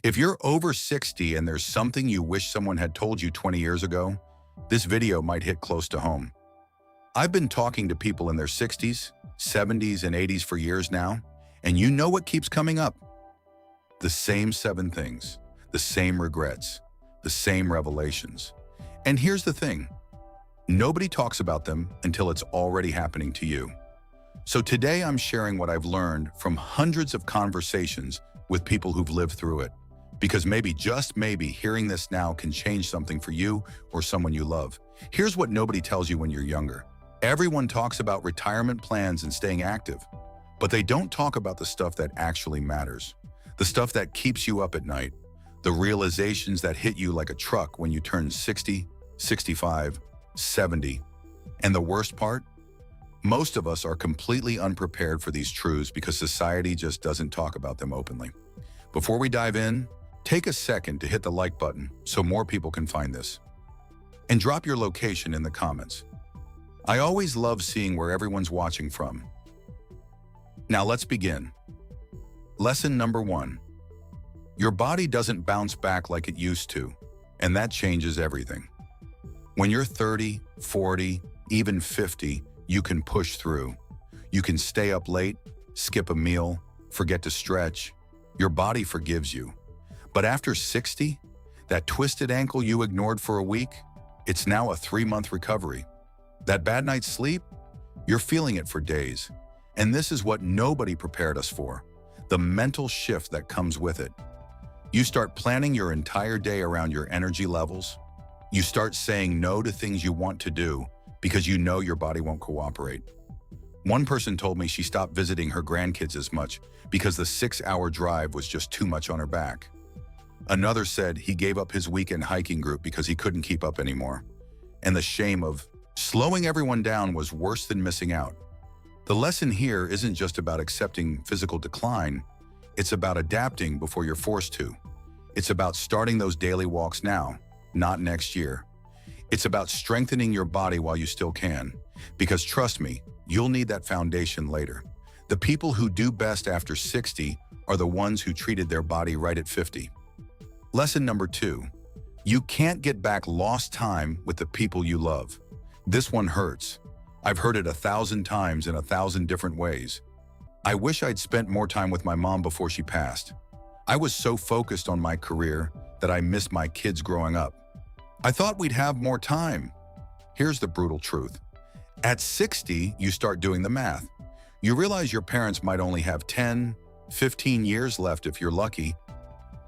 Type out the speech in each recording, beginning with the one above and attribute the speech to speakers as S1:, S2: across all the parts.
S1: If you're over 60 and there's something you wish someone had told you 20 years ago, this video might hit close to home. I've been talking to people in their 60s, 70s, and 80s for years now, and you know what keeps coming up? The same 7 things, the same regrets, the same revelations. And here's the thing, nobody talks about them until it's already happening to you. So today I'm sharing what I've learned from hundreds of conversations with people who've lived through it. Because maybe, just maybe, hearing this now can change something for you or someone you love. Here's what nobody tells you when you're younger. Everyone talks about retirement plans and staying active, but they don't talk about the stuff that actually matters. The stuff that keeps you up at night. The realizations that hit you like a truck when you turn 60, 65, 70. And the worst part? Most of us are completely unprepared for these truths because society just doesn't talk about them openly. Before we dive in, take a second to hit the like button so more people can find this. And drop your location in the comments. I always love seeing where everyone's watching from. Now let's begin. Lesson number 1. Your body doesn't bounce back like it used to, and that changes everything. When you're 30, 40, even 50, you can push through. You can stay up late, skip a meal, forget to stretch. Your body forgives you. But after 60, that twisted ankle you ignored for a week, it's now a 3-month recovery. That bad night's sleep, you're feeling it for days. And this is what nobody prepared us for, the mental shift that comes with it. You start planning your entire day around your energy levels. You start saying no to things you want to do because you know your body won't cooperate. One person told me she stopped visiting her grandkids as much because the 6-hour drive was just too much on her back. Another said he gave up his weekend hiking group because he couldn't keep up anymore. And the shame of slowing everyone down was worse than missing out. The lesson here isn't just about accepting physical decline, it's about adapting before you're forced to. It's about starting those daily walks now, not next year. It's about strengthening your body while you still can, because trust me, you'll need that foundation later. The people who do best after 60 are the ones who treated their body right at 50. Lesson number 2. You can't get back lost time with the people you love. This one hurts. I've heard it 1,000 times in 1,000 different ways. I wish I'd spent more time with my mom before she passed. I was so focused on my career that I missed my kids growing up. I thought we'd have more time. Here's the brutal truth. At 60, you start doing the math. You realize your parents might only have 10, 15 years left if you're lucky.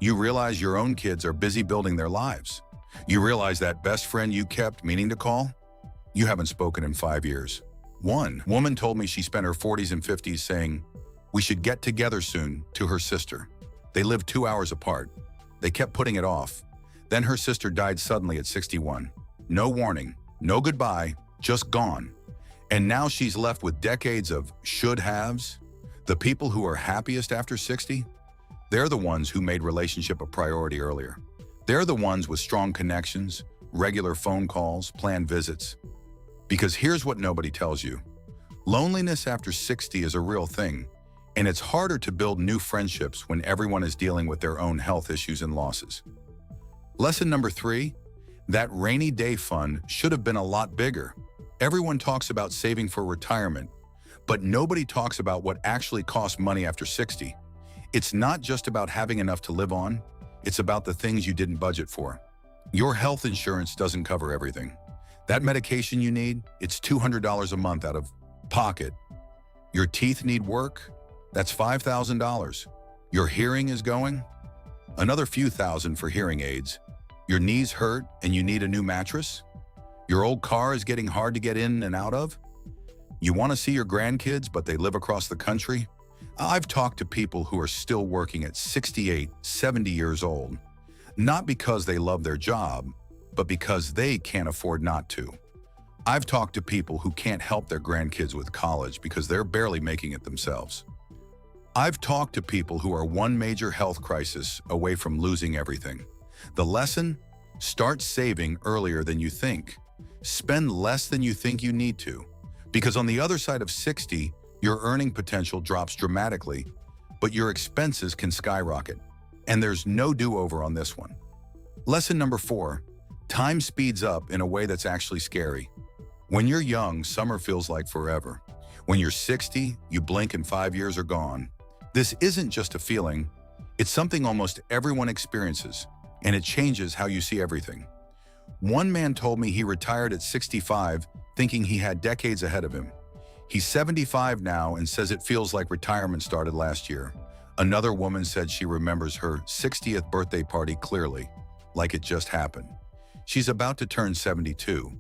S1: You realize your own kids are busy building their lives. You realize that best friend you kept meaning to call, you haven't spoken in 5 years. One woman told me she spent her 40s and 50s saying, "We should get together soon," to her sister. They lived 2 hours apart. They kept putting it off. Then her sister died suddenly at 61. No warning, no goodbye, just gone. And now she's left with decades of should-haves. The people who are happiest after 60, they're the ones who made relationship a priority earlier. They're the ones with strong connections, regular phone calls, planned visits. Because here's what nobody tells you. Loneliness after 60 is a real thing, and it's harder to build new friendships when everyone is dealing with their own health issues and losses. Lesson number 3, that rainy day fund should have been a lot bigger. Everyone talks about saving for retirement, but nobody talks about what actually costs money after 60. It's not just about having enough to live on, it's about the things you didn't budget for. Your health insurance doesn't cover everything. That medication you need, it's $200 a month out of pocket. Your teeth need work, that's $5,000. Your hearing is going, another few thousand for hearing aids. Your knees hurt and you need a new mattress. Your old car is getting hard to get in and out of. You want to see your grandkids, but they live across the country. I've talked to people who are still working at 68, 70 years old, not because they love their job, but because they can't afford not to. I've talked to people who can't help their grandkids with college because they're barely making it themselves. I've talked to people who are one major health crisis away from losing everything. The lesson? Start saving earlier than you think. Spend less than you think you need to. Because on the other side of 60, your earning potential drops dramatically, but your expenses can skyrocket. And there's no do-over on this one. Lesson number 4, time speeds up in a way that's actually scary. When you're young, summer feels like forever. When you're 60, you blink and 5 years are gone. This isn't just a feeling, it's something almost everyone experiences, and it changes how you see everything. One man told me he retired at 65, thinking he had decades ahead of him. He's 75 now and says it feels like retirement started last year. Another woman said she remembers her 60th birthday party clearly, like it just happened. She's about to turn 72.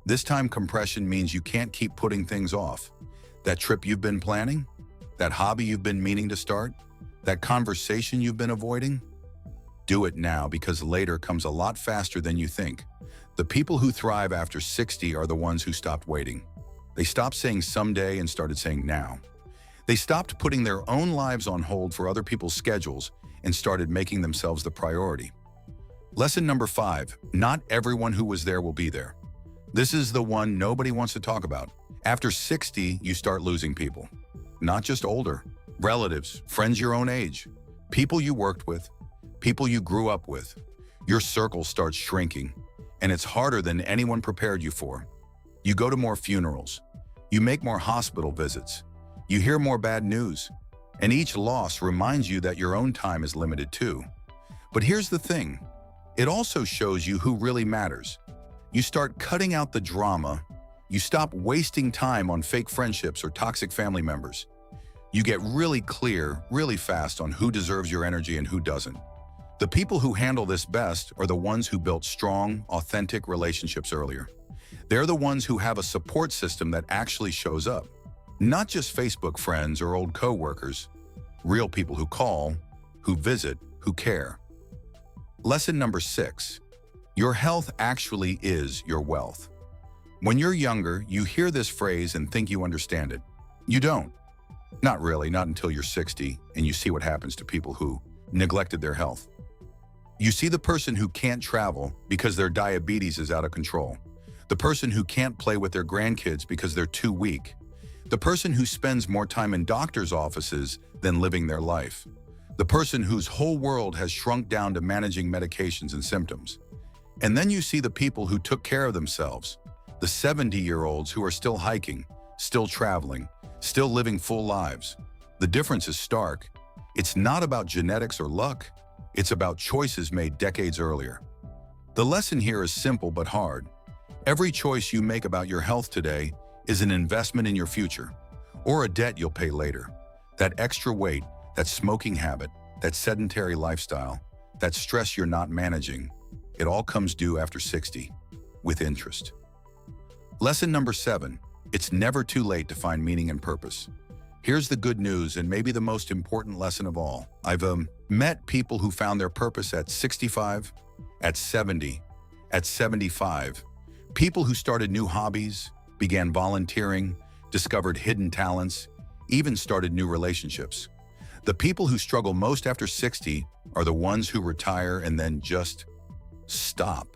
S1: This time compression means you can't keep putting things off. That trip you've been planning? That hobby you've been meaning to start? That conversation you've been avoiding? Do it now, because later comes a lot faster than you think. The people who thrive after 60 are the ones who stopped waiting. They stopped saying someday and started saying now. They stopped putting their own lives on hold for other people's schedules and started making themselves the priority. Lesson number 5, not everyone who was there will be there. This is the one nobody wants to talk about. After 60, you start losing people. Not just older, relatives, friends your own age, people you worked with, people you grew up with. Your circle starts shrinking, and it's harder than anyone prepared you for. You go to more funerals. You make more hospital visits. You hear more bad news. And each loss reminds you that your own time is limited too. But here's the thing. It also shows you who really matters. You start cutting out the drama. You stop wasting time on fake friendships or toxic family members. You get really clear, really fast on who deserves your energy and who doesn't. The people who handle this best are the ones who built strong, authentic relationships earlier. They're the ones who have a support system that actually shows up. Not just Facebook friends or old co-workers, real people who call, who visit, who care. Lesson number 6, your health actually is your wealth. When you're younger, you hear this phrase and think you understand it. You don't. Not really, not until you're 60 and you see what happens to people who neglected their health. You see the person who can't travel because their diabetes is out of control. The person who can't play with their grandkids because they're too weak. The person who spends more time in doctor's offices than living their life. The person whose whole world has shrunk down to managing medications and symptoms. And then you see the people who took care of themselves. The 70-year-olds who are still hiking, still traveling, still living full lives. The difference is stark. It's not about genetics or luck. It's about choices made decades earlier. The lesson here is simple but hard. Every choice you make about your health today is an investment in your future, or a debt you'll pay later. That extra weight, that smoking habit, that sedentary lifestyle, that stress you're not managing, it all comes due after 60, with interest. Lesson number 7, it's never too late to find meaning and purpose. Here's the good news, and maybe the most important lesson of all. I've met people who found their purpose at 65, at 70, at 75. People who started new hobbies, began volunteering, discovered hidden talents, even started new relationships. The people who struggle most after 60 are the ones who retire and then just stop.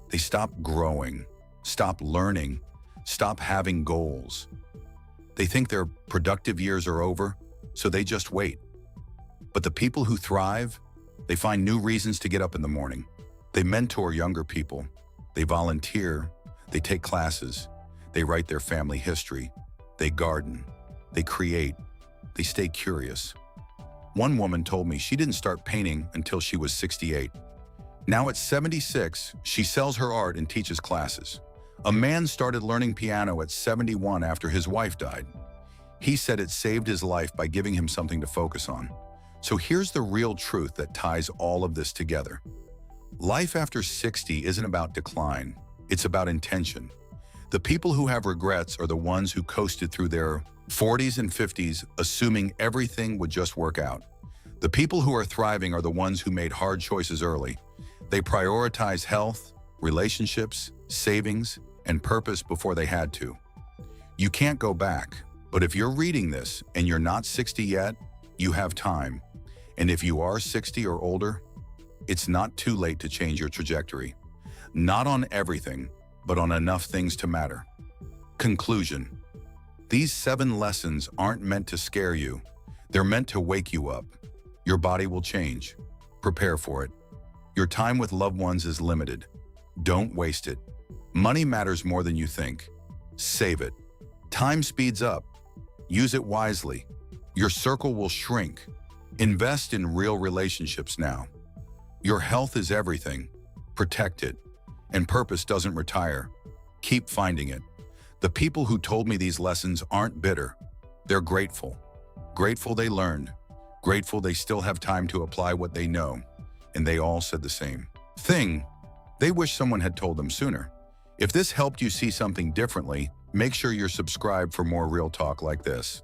S1: They stop growing, stop learning, stop having goals. They think their productive years are over, so they just wait. But the people who thrive, they find new reasons to get up in the morning. They mentor younger people. They volunteer. They take classes. They write their family history. They garden. They create. They stay curious. One woman told me she didn't start painting until she was 68. Now at 76, she sells her art and teaches classes. A man started learning piano at 71 after his wife died. He said it saved his life by giving him something to focus on. So here's the real truth that ties all of this together. Life after 60 isn't about decline, it's about intention. The people who have regrets are the ones who coasted through their 40s and 50s, assuming everything would just work out. The people who are thriving are the ones who made hard choices early. They prioritize health, relationships, savings, and purpose before they had to. You can't go back, but if you're reading this and you're not 60 yet, you have time. And if you are 60 or older, it's not too late to change your trajectory. Not on everything, but on enough things to matter. Conclusion. These 7 lessons aren't meant to scare you. They're meant to wake you up. Your body will change. Prepare for it. Your time with loved ones is limited. Don't waste it. Money matters more than you think. Save it. Time speeds up. Use it wisely. Your circle will shrink. Invest in real relationships now. Your health is everything. Protect it. And purpose doesn't retire. Keep finding it. The people who told me these lessons aren't bitter. They're grateful. Grateful they learned. Grateful they still have time to apply what they know. And they all said the same thing. They wish someone had told them sooner. If this helped you see something differently, make sure you're subscribed for more real talk like this.